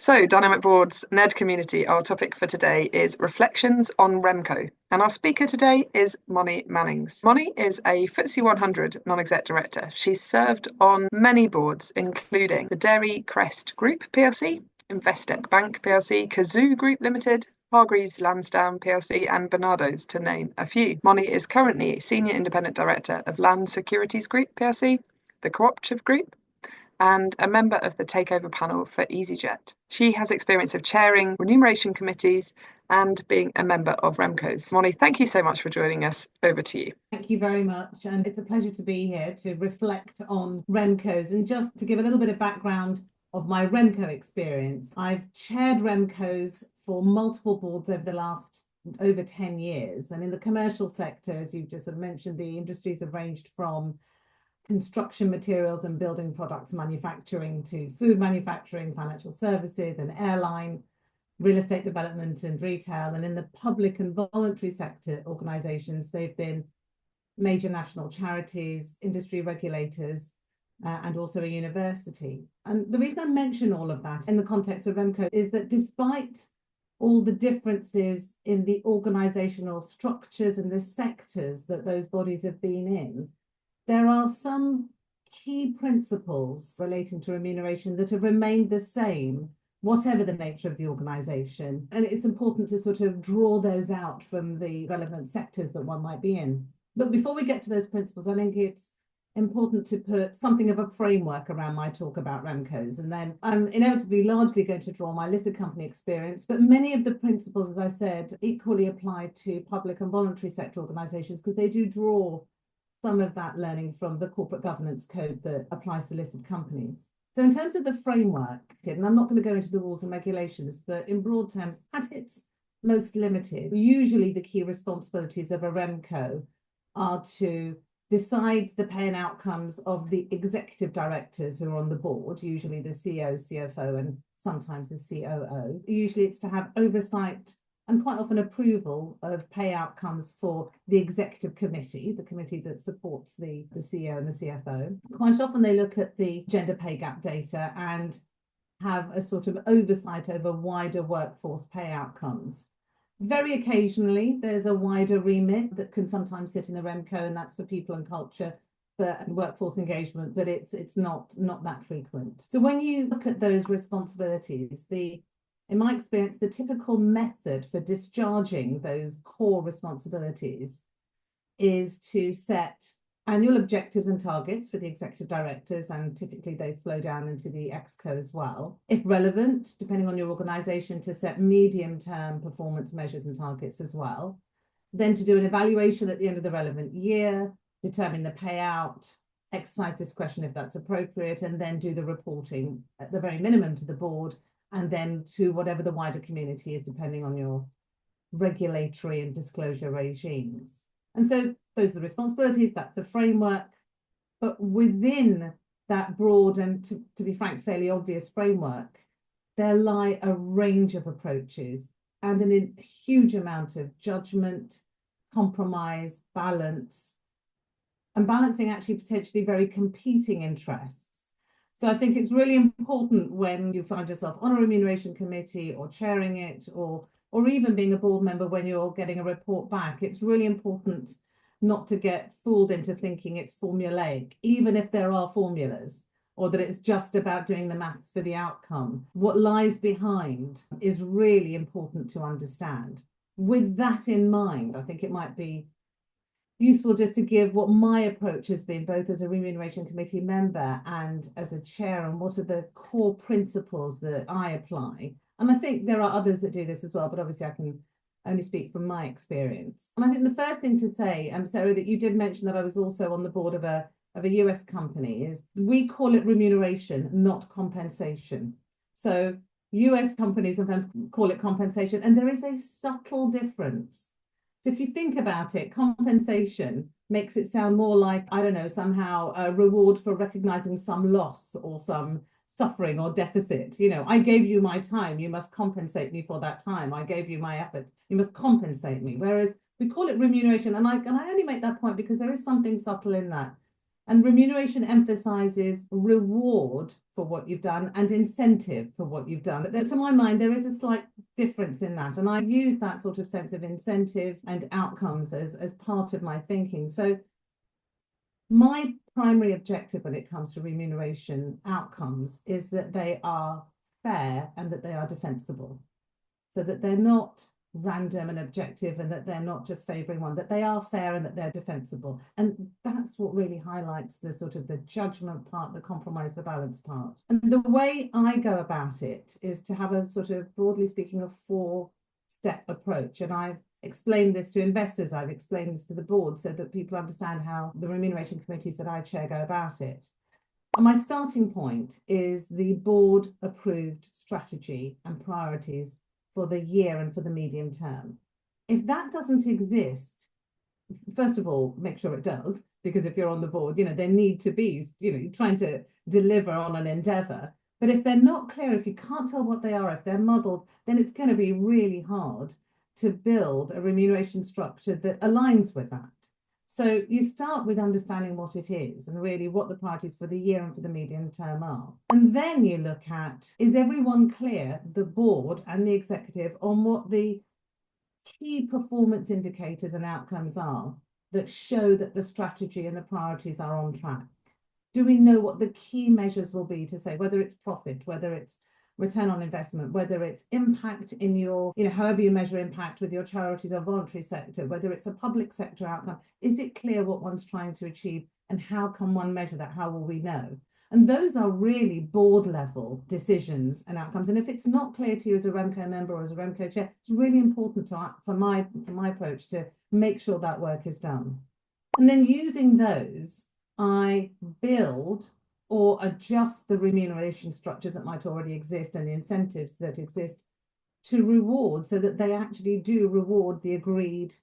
So, Dynamic Boards NED Community, our topic for today is Reflections on RemCo. And our speaker today is Moni Mannings. Moni is a FTSE 100 non-exec director. She's served on many boards, including the Dairy Crest Group Plc, Investec Bank Plc, Cazoo Group Ltd, Hargreaves Lansdown Plc and Barnardo's, to name a few. Moni is currently Senior Independent Director of Securities Group Plc, the Co-operative Group, and a member of the Takeover panel for Easyjet. She has experience of chairing remuneration committees and being a member of RemCos. Moni, thank you so much for joining us. Over to you. Thank you very much. And it's a pleasure to be here to reflect on RemCos. And just to give a little bit of background of my RemCo experience, I've chaired RemCos for multiple boards over the last over 10 years. And in the commercial sector, as you've just sort of mentioned, the industries have ranged from construction materials and building products manufacturing to food manufacturing, financial services and airline, real estate development and retail. And in the public and voluntary sector organisations, they've been major national charities, industry regulators, and also a university. And the reason I mention all of that in the context of RemCo is that despite all the differences in the organisational structures and the sectors that those bodies have been in, there are some key principles relating to remuneration that have remained the same, whatever the nature of the organisation. And it's important to sort of draw those out from the relevant sectors that one might be in. But before we get to those principles, I think it's important to put something of a framework around my talk about RemCos. And then I'm inevitably largely going to draw my listed company experience, but many of the principles, as I said, equally apply to public and voluntary sector organisations because they do draw some of that learning from the corporate governance code that applies to listed companies. So in terms of the framework, and I'm not going to go into the rules and regulations, but in broad terms, at its most limited, usually the key responsibilities of a RemCo are to decide the pay and outcomes of the executive directors who are on the board, usually the CEO, CFO, and sometimes the COO. Usually it's to have oversight and quite often approval of pay outcomes for the executive committee, the committee that supports the CEO and the CFO. Quite often they look at the gender pay gap data and have a sort of oversight over wider workforce pay outcomes. Very occasionally, there's a wider remit that can sometimes sit in the RemCo, and that's for people and culture and workforce engagement, but it's not that frequent. So when you look at those responsibilities, in my experience, the typical method for discharging those core responsibilities is to set annual objectives and targets for the executive directors, and typically they flow down into the ExCo as well. If relevant, depending on your organisation, to set medium-term performance measures and targets as well. Then to do an evaluation at the end of the relevant year, determine the payout, exercise discretion if that's appropriate, and then do the reporting at the very minimum to the board, and then to whatever the wider community is, depending on your regulatory and disclosure regimes. And so those are the responsibilities, that's the framework. But within that broad and, to be frank, fairly obvious framework, there lie a range of approaches and a huge amount of judgment, compromise, balance, and balancing actually potentially very competing interests. So I think it's really important when you find yourself on a remuneration committee or chairing it, or even being a board member when you're getting a report back, it's really important not to get fooled into thinking it's formulaic, even if there are formulas, or that it's just about doing the maths for the outcome. What lies behind is really important to understand. With that in mind, I think it might be useful just to give what my approach has been, both as a remuneration committee member and as a chair, and what are the core principles that I apply. And I think there are others that do this as well, but obviously I can only speak from my experience. And I think the first thing to say, Sarah, that you did mention that I was also on the board of a US company, is we call it remuneration, not compensation. So US companies sometimes call it compensation, and there is a subtle difference. So if you think about it, compensation makes it sound more like, I don't know, somehow a reward for recognizing some loss or some suffering or deficit. You know, I gave you my time, you must compensate me for that time. I gave you my efforts, you must compensate me. Whereas we call it remuneration, and I only make that point because there is something subtle in that. And remuneration emphasizes reward for what you've done and incentive for what you've done. But to my mind, there is a slight difference in that. And I use that sort of sense of incentive and outcomes as part of my thinking. So my primary objective when it comes to remuneration outcomes is that they are fair and that they are defensible, so that they're not random and objective and that they're not just favouring one, that they are fair and that they're defensible. And that's what really highlights the sort of the judgment part, the compromise, the balance part. And the way I go about it is to have a sort of, broadly speaking, a 4-step approach. And I've explained this to investors, I've explained this to the board so that people understand how the remuneration committees that I chair go about it. And my starting point is the board approved strategy and priorities for the year and for the medium term. If that doesn't exist, first of all, make sure it does, because if you're on the board, there need to be, you're trying to deliver on an endeavour. But if they're not clear, if you can't tell what they are, if they're muddled, then it's going to be really hard to build a remuneration structure that aligns with that. So you start with understanding what it is and really what the priorities for the year and for the medium term are. And then you look at, is everyone clear, the board and the executive, on what the key performance indicators and outcomes are that show that the strategy and the priorities are on track? Do we know what the key measures will be to say whether it's profit, whether it's return on investment, whether it's impact in your, however you measure impact with your charities or voluntary sector, whether it's a public sector outcome, is it clear what one's trying to achieve and how can one measure that? How will we know? And those are really board level decisions and outcomes. And if it's not clear to you as a RemCo member or as a RemCo chair, it's really important for my approach to make sure that work is done. And then using those, I build or adjust the remuneration structures that might already exist and the incentives that exist to reward, so that they actually do reward the agreed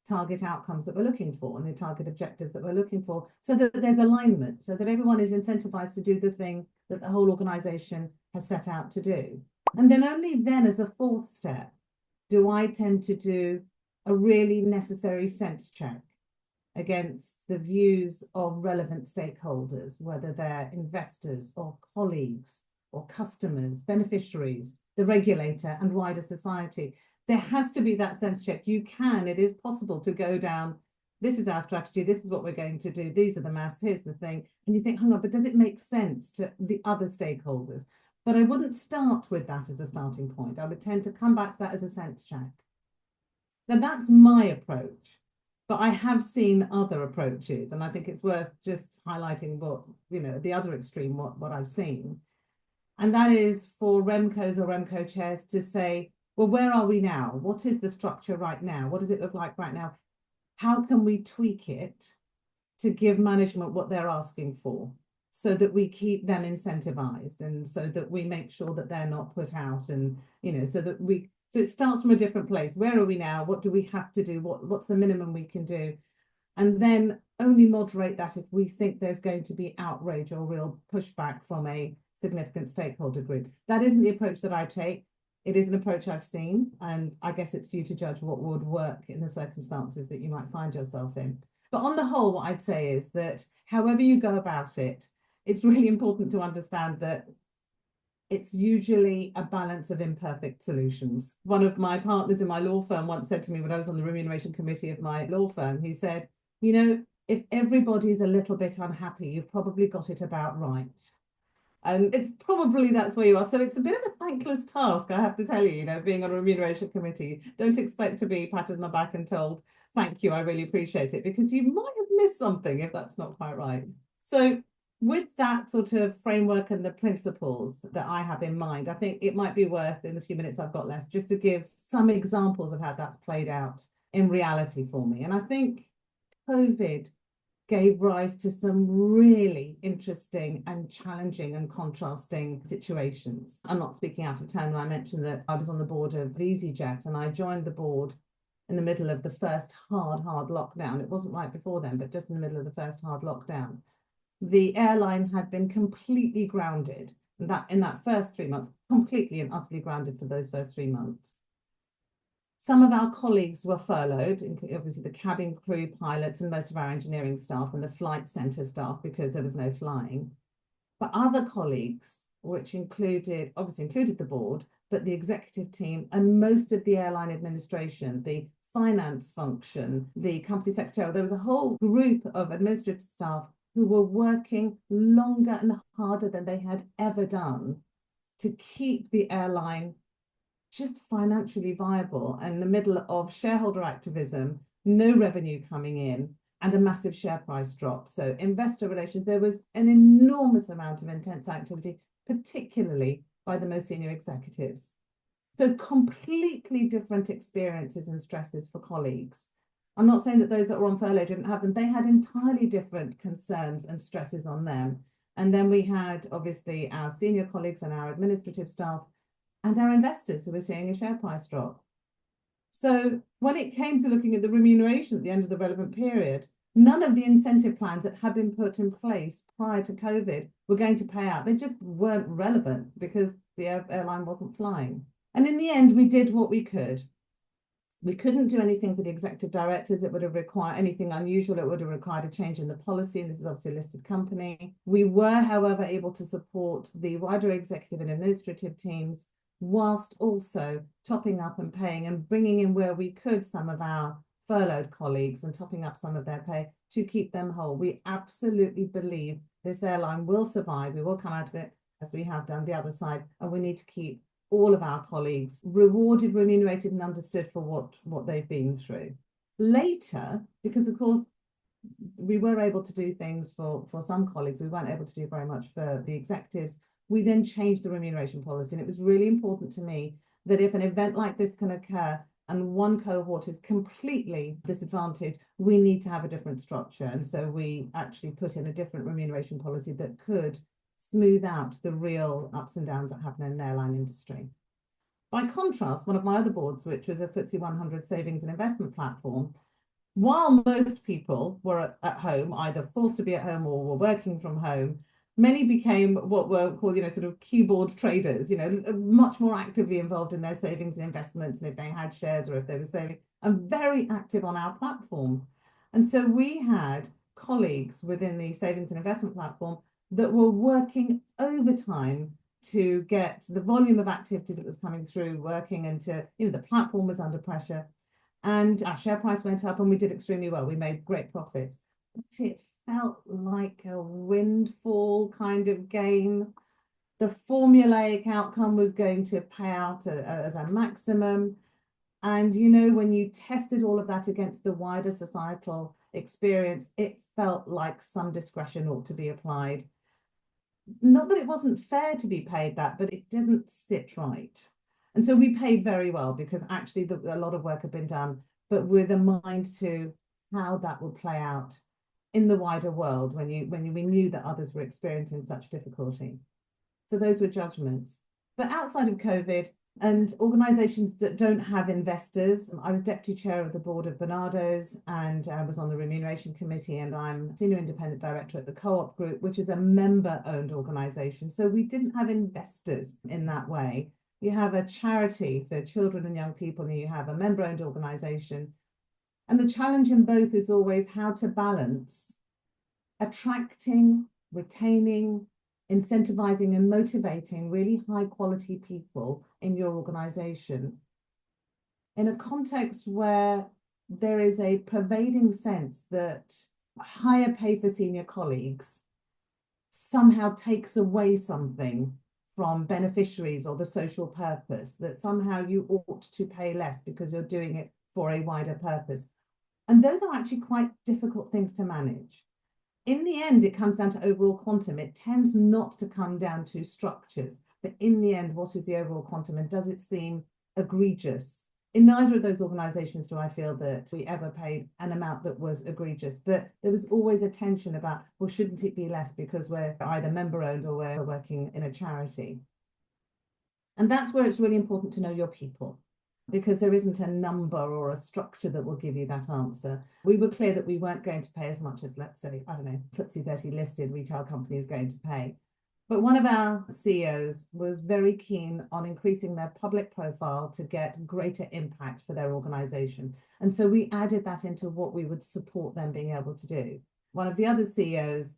target outcomes that we're looking for and the target objectives that we're looking for, so that there's alignment, so that everyone is incentivized to do the thing that the whole organization has set out to do. And then only then, as a 4th step, do I tend to do a really necessary sense check against the views of relevant stakeholders, whether they're investors or colleagues or customers, beneficiaries, the regulator and wider society. There has to be that sense check. It is possible to go down, this is our strategy, this is what we're going to do, these are the maths, here's the thing. And you think, hang on, but does it make sense to the other stakeholders? But I wouldn't start with that as a starting point. I would tend to come back to that as a sense check. Now that's my approach. But I have seen other approaches, and I think it's worth just highlighting what, the other extreme, what I've seen. And that is for RemCos or RemCo chairs to say, well, where are we now? What is the structure right now? What does it look like right now? How can we tweak it to give management what they're asking for, so that we keep them incentivized and so that we make sure that they're not put out and, so it starts from a different place. Where are we now? What do we have to do? What's the minimum we can do? And then only moderate that if we think there's going to be outrage or real pushback from a significant stakeholder group. That isn't the approach that I take. It is an approach I've seen, and I guess it's for you to judge what would work in the circumstances that you might find yourself in. But on the whole, what I'd say is that however you go about it, it's really important to understand that it's usually a balance of imperfect solutions. One of my partners in my law firm once said to me when I was on the remuneration committee of my law firm, he said, if everybody's a little bit unhappy, you've probably got it about right. And it's probably that's where you are. So it's a bit of a thankless task, I have to tell you, being on a remuneration committee. Don't expect to be patted on the back and told, thank you, I really appreciate it, because you might have missed something if that's not quite right. So with that sort of framework and the principles that I have in mind, I think it might be worth, in the few minutes I've got left, just to give some examples of how that's played out in reality for me. And I think COVID gave rise to some really interesting and challenging and contrasting situations. I'm not speaking out of turn when I mentioned that I was on the board of Easyjet, and I joined the board in the middle of the first hard lockdown. It wasn't right before then, but just in the middle of the first hard lockdown. The airline had been completely grounded, and in that first 3 months, completely and utterly grounded for those first 3 months. Some of our colleagues were furloughed, including obviously the cabin crew, pilots, and most of our engineering staff and the flight centre staff because there was no flying. But other colleagues, which included the board, but the executive team and most of the airline administration, the finance function, the company secretary, there was a whole group of administrative staff who were working longer and harder than they had ever done to keep the airline just financially viable in the middle of shareholder activism, no revenue coming in, and a massive share price drop. So investor relations, there was an enormous amount of intense activity, particularly by the most senior executives. So completely different experiences and stresses for colleagues. I'm not saying that those that were on furlough didn't have them. They had entirely different concerns and stresses on them. And then we had obviously our senior colleagues and our administrative staff and our investors who were seeing a share price drop. So when it came to looking at the remuneration at the end of the relevant period, none of the incentive plans that had been put in place prior to COVID were going to pay out. They just weren't relevant because the airline wasn't flying. And in the end, we did what we could. We couldn't do anything for the executive directors. It would have required anything unusual. It would have required a change in the policy. And this is obviously a listed company. We were, however, able to support the wider executive and administrative teams whilst also topping up and paying and bringing in where we could some of our furloughed colleagues and topping up some of their pay to keep them whole. We absolutely believe this airline will survive. We will come out of it as we have done the other side, and we need to keep all of our colleagues rewarded, remunerated, and understood for what they've been through. Later, because of course we were able to do things for some colleagues, we weren't able to do very much for the executives. We then changed the remuneration policy, and it was really important to me that if an event like this can occur and one cohort is completely disadvantaged, we need to have a different structure. And so we actually put in a different remuneration policy that could smooth out the real ups and downs that happen in an airline industry. By contrast, one of my other boards, which was a FTSE 100 savings and investment platform, while most people were at home, either forced to be at home or were working from home, many became what were called, sort of keyboard traders, much more actively involved in their savings and investments, and if they had shares or if they were saving, and very active on our platform. And so we had colleagues within the savings and investment platform that were working overtime to get the volume of activity that was coming through working, and to, the platform was under pressure, and our share price went up and we did extremely well. We made great profits, but it felt like a windfall kind of gain. The formulaic outcome was going to pay out as a maximum. And, when you tested all of that against the wider societal experience, it felt like some discretion ought to be applied. Not that it wasn't fair to be paid that, but it didn't sit right. And so we paid very well because actually a lot of work had been done, but with a mind to how that would play out in the wider world when we knew that others were experiencing such difficulty. So those were judgments. But outside of COVID and organisations that don't have investors, I was deputy chair of the board of Barnardo's, and I was on the remuneration committee, and I'm senior independent director at the Co-op Group, which is a member-owned organisation. So we didn't have investors in that way. You have a charity for children and young people, and you have a member-owned organisation. And the challenge in both is always how to balance attracting, retaining, incentivizing and motivating really high quality people in your organization in a context where there is a pervading sense that higher pay for senior colleagues somehow takes away something from beneficiaries or the social purpose, that somehow you ought to pay less because you're doing it for a wider purpose. And those are actually quite difficult things to manage. In the end, it comes down to overall quantum. It tends not to come down to structures, but in the end, what is the overall quantum, and does it seem egregious? In neither of those organisations do I feel that we ever paid an amount that was egregious, but there was always a tension about, well, shouldn't it be less because we're either member-owned or we're working in a charity? And that's where it's really important to know your people, because there isn't a number or a structure that will give you that answer. We were clear that we weren't going to pay as much as, let's say, I don't know, FTSE 30 listed retail company is going to pay. But one of our CEOs was very keen on increasing their public profile to get greater impact for their organization. And so we added that into what we would support them being able to do. One of the other CEOs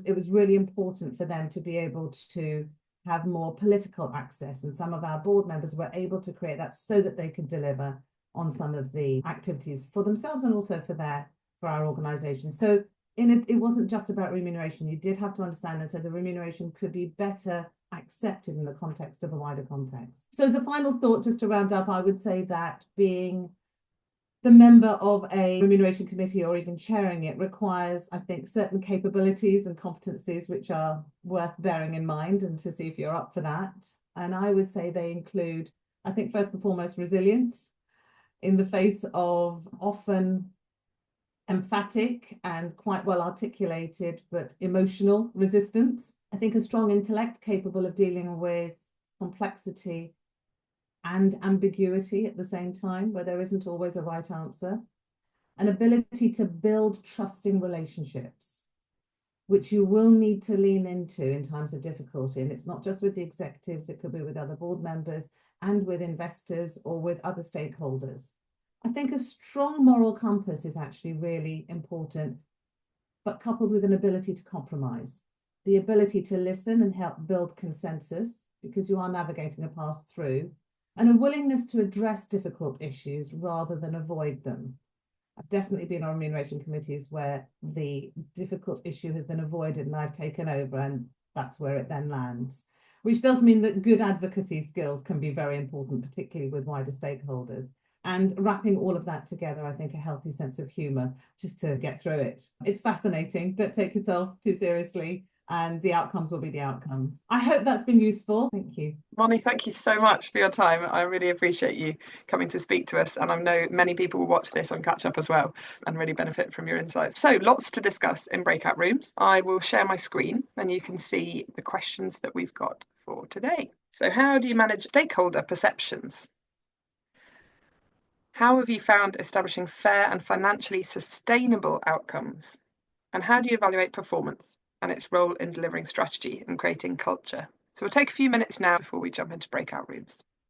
it was really important for them to be able to have more political access. And some of our board members were able to create that so that they could deliver on some of the activities for themselves and also for our organization. So it wasn't just about remuneration. You did have to understand that so the remuneration could be better accepted in the context of a wider context. So as a final thought, just to round up, I would say that being the member of a remuneration committee or even chairing it requires, I think, certain capabilities and competencies which are worth bearing in mind and to see if you're up for that. And I would say they include, I think, first and foremost, resilience in the face of often emphatic and quite well articulated, but emotional resistance. I think a strong intellect capable of dealing with complexity and ambiguity at the same time, where there isn't always a right answer. An ability to build trusting relationships, which you will need to lean into in times of difficulty. And it's not just with the executives, it could be with other board members and with investors or with other stakeholders. I think a strong moral compass is actually really important, but coupled with an ability to compromise, the ability to listen and help build consensus because you are navigating a path through, and a willingness to address difficult issues rather than avoid them. I've definitely been on remuneration committees where the difficult issue has been avoided and I've taken over, and that's where it then lands, which does mean that good advocacy skills can be very important, particularly with wider stakeholders. And wrapping all of that together, I think a healthy sense of humour just to get through it. It's fascinating. Don't take yourself too seriously, and the outcomes will be the outcomes. I hope that's been useful. Thank you. Moni, thank you so much for your time. I really appreciate you coming to speak to us. And I know many people will watch this on Catch Up as well and really benefit from your insights. So lots to discuss in breakout rooms. I will share my screen and you can see the questions that we've got for today. So how do you manage stakeholder perceptions? How have you found establishing fair and financially sustainable outcomes? And how do you evaluate performance and its role in delivering strategy and creating culture? So we'll take a few minutes now before we jump into breakout rooms.